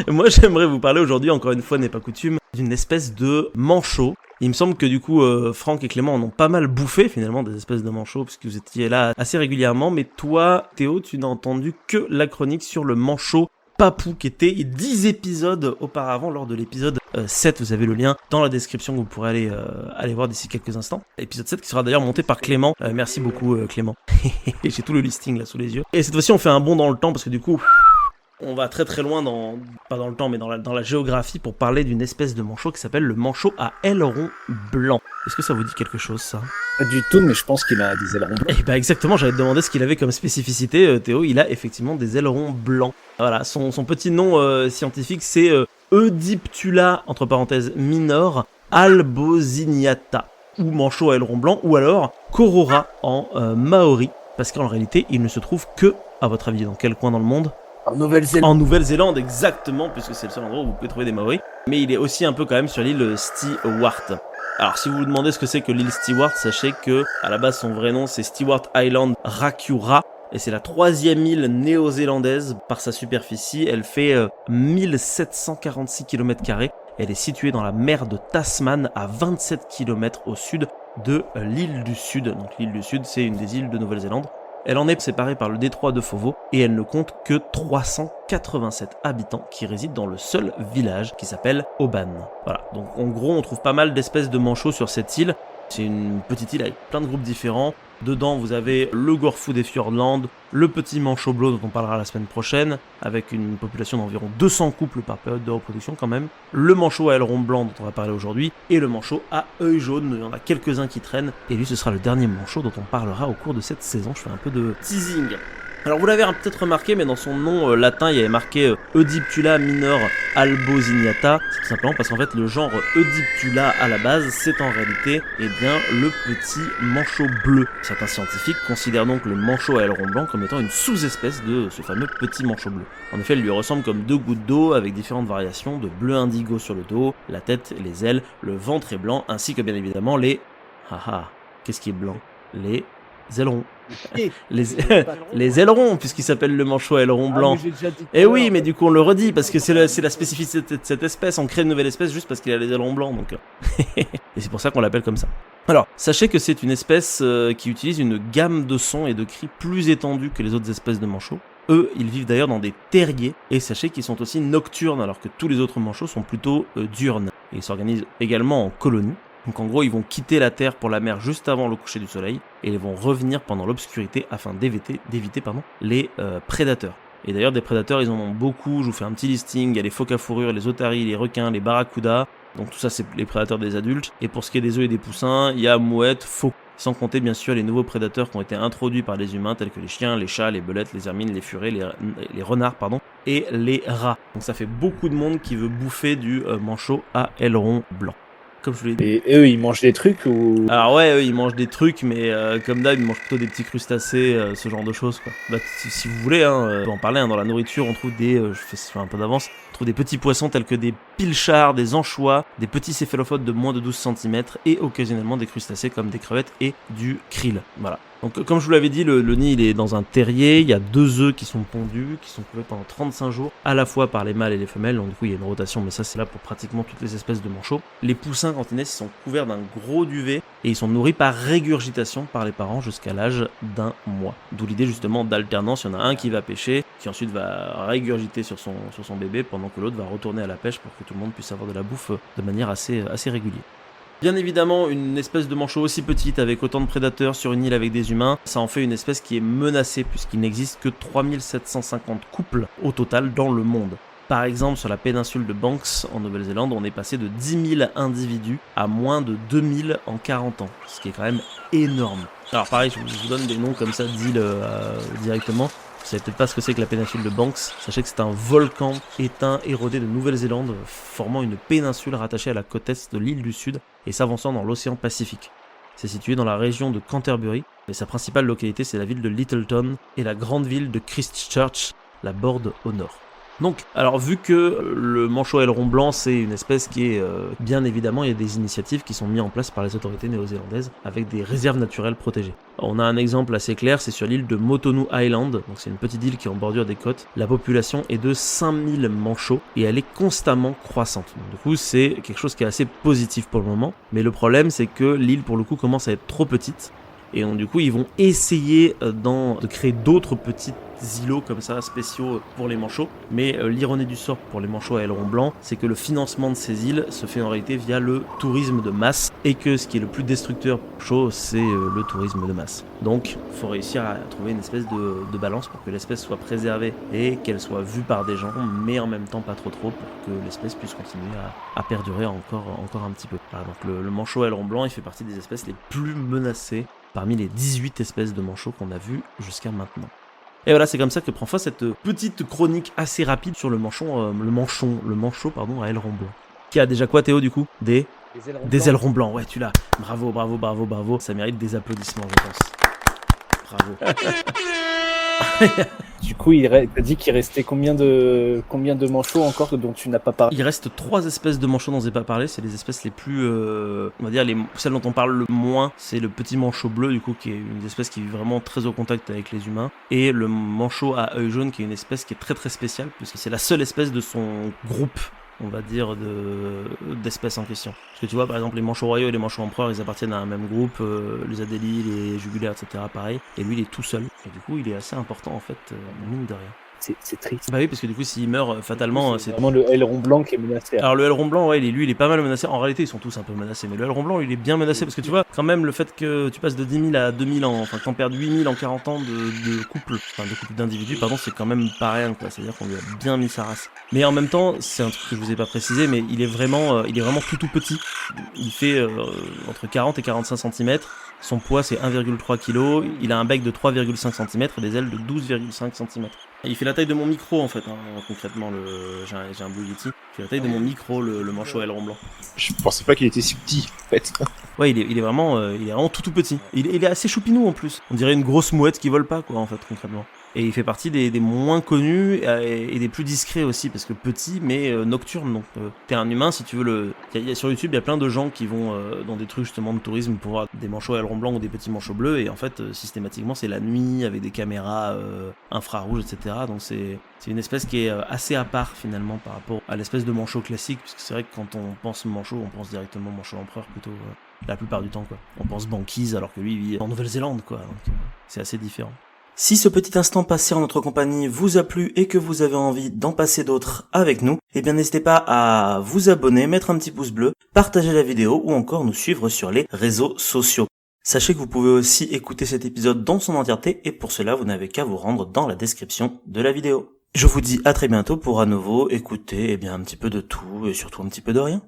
Moi, j'aimerais vous parler aujourd'hui, encore une fois, n'est pas coutume, d'une espèce de manchot. Il me semble que du coup, Franck et Clément en ont pas mal bouffé finalement des espèces de manchots, puisque vous étiez là assez régulièrement. Mais toi, Théo, tu n'as entendu que la chronique sur le manchot Papou, qui était 10 épisodes auparavant, lors de l'épisode 7. Vous avez le lien dans la description que vous pourrez aller voir d'ici quelques instants. L'épisode 7 qui sera d'ailleurs monté par Clément. Merci beaucoup Clément. J'ai tout le listing là sous les yeux. Et cette fois-ci, on fait un bond dans le temps, parce que du coup... On va très très loin, pas dans le temps, mais dans la géographie, pour parler d'une espèce de manchot qui s'appelle le manchot à ailerons blancs. Est-ce que ça vous dit quelque chose, ça ? Pas du tout, mais je pense qu'il a des ailerons blancs. Eh ben exactement, j'allais te demander ce qu'il avait comme spécificité, Théo. Il a effectivement des ailerons blancs. Voilà, son petit nom scientifique, c'est Eudiptula, entre parenthèses, minor, alboziniata, ou manchot à ailerons blancs, ou alors Korora en maori, parce qu'en réalité, il ne se trouve que, à votre avis, dans quel coin dans le monde ? En Nouvelle-Zélande. En Nouvelle-Zélande, exactement, puisque c'est le seul endroit où vous pouvez trouver des Maoris. Mais il est aussi un peu quand même sur l'île Stewart. Alors, si vous vous demandez ce que c'est que l'île Stewart, sachez que, à la base, son vrai nom, c'est Stewart Island Rakiura. Et c'est la 3e île néo-zélandaise par sa superficie. Elle fait 1746 km². Elle est située dans la mer de Tasman, à 27 km au sud de l'île du Sud. Donc l'île du Sud, c'est une des îles de Nouvelle-Zélande. Elle en est séparée par le détroit de Fovo et elle ne compte que 387 habitants qui résident dans le seul village qui s'appelle Oban. Voilà, donc en gros on trouve pas mal d'espèces de manchots sur cette île. C'est une petite île avec plein de groupes différents. Dedans, vous avez le Gorfou des Fjordland, le petit manchot bleu dont on parlera la semaine prochaine, avec une population d'environ 200 couples par période de reproduction quand même, le manchot à aileron blanc dont on va parler aujourd'hui, et le manchot à œil jaune. Il y en a quelques-uns qui traînent, et lui ce sera le dernier manchot dont on parlera au cours de cette saison. Je fais un peu de teasing. Alors vous l'avez peut-être remarqué, mais dans son nom latin, il y avait marqué Eudiptula minor alboziniata. C'est tout simplement parce qu'en fait, le genre Eudiptula à la base, c'est en réalité le petit manchot bleu. Certains scientifiques considèrent donc le manchot à aileron blanc comme étant une sous-espèce de ce fameux petit manchot bleu. En effet, il lui ressemble comme 2 gouttes d'eau avec différentes variations de bleu indigo sur le dos, la tête, les ailes, le ventre est blanc, ainsi que bien évidemment les... qu'est-ce qui est blanc ? Les ailerons. Les ailerons, puisqu'il s'appelle le manchot à aileron blanc. Et oui, mais du coup on le redit, parce que c'est la spécificité de cette espèce. On crée une nouvelle espèce juste parce qu'il a les ailerons blancs. Donc... et c'est pour ça qu'on l'appelle comme ça. Alors, sachez que c'est une espèce qui utilise une gamme de sons et de cris plus étendue que les autres espèces de manchots. Eux, ils vivent d'ailleurs dans des terriers, et sachez qu'ils sont aussi nocturnes, alors que tous les autres manchots sont plutôt diurnes. Et ils s'organisent également en colonies. Donc en gros, ils vont quitter la terre pour la mer juste avant le coucher du soleil, et ils vont revenir pendant l'obscurité afin d'éviter les prédateurs. Et d'ailleurs, des prédateurs, ils en ont beaucoup. Je vous fais un petit listing. Il y a les phoques à fourrure, les otaries, les requins, les barracudas. Donc tout ça, c'est les prédateurs des adultes. Et pour ce qui est des œufs et des poussins, il y a mouettes, phoques. Sans compter bien sûr les nouveaux prédateurs qui ont été introduits par les humains, tels que les chiens, les chats, les belettes, les hermines, les furets, les renards, et les rats. Donc ça fait beaucoup de monde qui veut bouffer du manchot à aileron blanc. Comme je vous l'ai dit. Et eux, ils mangent des trucs ou... Alors ouais, eux, ils mangent des trucs, mais comme d'hab, ils mangent plutôt des petits crustacés, ce genre de choses, quoi. Bah, si vous voulez, on peut en parler, dans la nourriture, on trouve je fais un peu d'avance, on trouve des petits poissons tels que des pilchards, des anchois, des petits céphalophodes de moins de 12 cm, et occasionnellement des crustacés comme des crevettes et du krill. Voilà. Donc comme je vous l'avais dit, le nid il est dans un terrier, il y a 2 œufs qui sont pondus, qui sont couvés pendant 35 jours, à la fois par les mâles et les femelles, donc du coup il y a une rotation, mais ça c'est là pour pratiquement toutes les espèces de manchots. Les poussins quand ils naissent, ils sont couverts d'un gros duvet, et ils sont nourris par régurgitation par les parents jusqu'à l'âge d'1 mois. D'où l'idée justement d'alternance, il y en a un qui va pêcher, qui ensuite va régurgiter sur son bébé, pendant que l'autre va retourner à la pêche pour que tout le monde puisse avoir de la bouffe de manière assez régulière. Bien évidemment, une espèce de manchot aussi petite avec autant de prédateurs sur une île avec des humains, ça en fait une espèce qui est menacée puisqu'il n'existe que 3750 couples au total dans le monde. Par exemple, sur la péninsule de Banks en Nouvelle-Zélande, on est passé de 10 000 individus à moins de 2000 en 40 ans, ce qui est quand même énorme. Alors pareil, je vous donne des noms comme ça d'îles directement. Vous savez peut-être pas ce que c'est que la péninsule de Banks. Sachez que c'est un volcan éteint érodé de Nouvelle-Zélande, formant une péninsule rattachée à la côte est de l'île du Sud et s'avançant dans l'océan Pacifique. C'est situé dans la région de Canterbury, et sa principale localité c'est la ville de Littleton et la grande ville de Christchurch, la borde au nord. Donc, alors vu que le manchot à aileron blanc c'est une espèce qui est, bien évidemment, il y a des initiatives qui sont mises en place par les autorités néo-zélandaises avec des réserves naturelles protégées. On a un exemple assez clair, c'est sur l'île de Motonu Island, donc c'est une petite île qui est en bordure des côtes. La population est de 5000 manchots et elle est constamment croissante. Donc, du coup, c'est quelque chose qui est assez positif pour le moment, mais le problème c'est que l'île pour le coup commence à être trop petite. Et donc du coup ils vont essayer de créer d'autres petits îlots comme ça spéciaux pour les manchots, mais l'ironie du sort pour les manchots à aileron blanc, c'est que le financement de ces îles se fait en réalité via le tourisme de masse, et que ce qui est le plus destructeur pour les manchots, c'est le tourisme de masse. Donc il faut réussir à trouver une espèce de balance pour que l'espèce soit préservée et qu'elle soit vue par des gens, mais en même temps pas trop pour que l'espèce puisse continuer à perdurer encore un petit peu. Voilà, donc le manchot à aileron blanc, il fait partie des espèces les plus menacées parmi les 18 espèces de manchots qu'on a vues jusqu'à maintenant. Et voilà, c'est comme ça que prend fin cette petite chronique assez rapide sur le manchot à aileron blanc. Qui a déjà quoi, Théo, du coup? Des ailerons blancs, ouais, tu l'as. Bravo. Ça mérite des applaudissements, je pense. Bravo. Du coup, t'as dit qu'il restait combien de manchots encore dont tu n'as pas parlé? Il reste 3 espèces de manchots dont j'ai pas parlé, c'est les espèces les plus, on va dire celles dont on parle le moins, c'est le petit manchot bleu du coup qui est une espèce qui vit vraiment très au contact avec les humains, et le manchot à œil jaune qui est une espèce qui est très très spéciale puisque c'est la seule espèce de son groupe, on va dire, d'espèces en question. Parce que tu vois, par exemple, les manchots royaux et les manchots empereurs, ils appartiennent à un même groupe, les adélis, les jugulaires, etc. pareil, et lui il est tout seul, et du coup il est assez important en fait, mine de rien. C'est triste. Bah oui, parce que du coup, s'il meurt fatalement, c'est vraiment le aileron blanc qui est menacé. Alors le aileron blanc, ouais, lui, il est pas mal menacé. En réalité, ils sont tous un peu menacés, mais le aileron blanc, il est bien menacé parce que tu vois, quand même, le fait que tu passes de 10 000 à 2000 ans, enfin, t'en perds 8000 en 40 ans de couple, enfin, de couple d'individus, pardon, c'est quand même pas rien, quoi. C'est-à-dire qu'on lui a bien mis sa race. Mais en même temps, c'est un truc que je vous ai pas précisé, mais il est vraiment tout petit. Il fait entre 40 et 45 cm. Son poids, c'est 1,3 kg. Il a un bec de 3,5 cm et des ailes de 12,5 cm. Il fait la taille de mon micro en fait, hein, concrètement, j'ai un Blue Yeti. Il fait la taille de mon micro, le manchot à aileron blanc. Je pensais pas qu'il était si petit, en fait. Ouais, il est vraiment tout petit. Il est assez choupinou en plus. On dirait une grosse mouette qui vole pas, quoi, en fait, concrètement. Et il fait partie des moins connus et des plus discrets aussi, parce que petit mais nocturne. Donc t'es un humain, si tu veux sur YouTube, il y a plein de gens qui vont dans des trucs justement de tourisme pour voir des manchots à aileron blanc ou des petits manchots bleus, et en fait systématiquement c'est la nuit avec des caméras infrarouges, etc. Donc c'est une espèce qui est assez à part finalement par rapport à l'espèce de manchot classique, parce que c'est vrai que quand on pense manchot, on pense directement manchot empereur plutôt la plupart du temps, quoi. On pense banquise alors que lui il vit en Nouvelle-Zélande, quoi. Donc c'est assez différent. Si ce petit instant passé en notre compagnie vous a plu et que vous avez envie d'en passer d'autres avec nous, eh bien n'hésitez pas à vous abonner, mettre un petit pouce bleu, partager la vidéo ou encore nous suivre sur les réseaux sociaux. Sachez que vous pouvez aussi écouter cet épisode dans son entièreté et pour cela vous n'avez qu'à vous rendre dans la description de la vidéo. Je vous dis à très bientôt pour à nouveau écouter un petit peu de tout et surtout un petit peu de rien.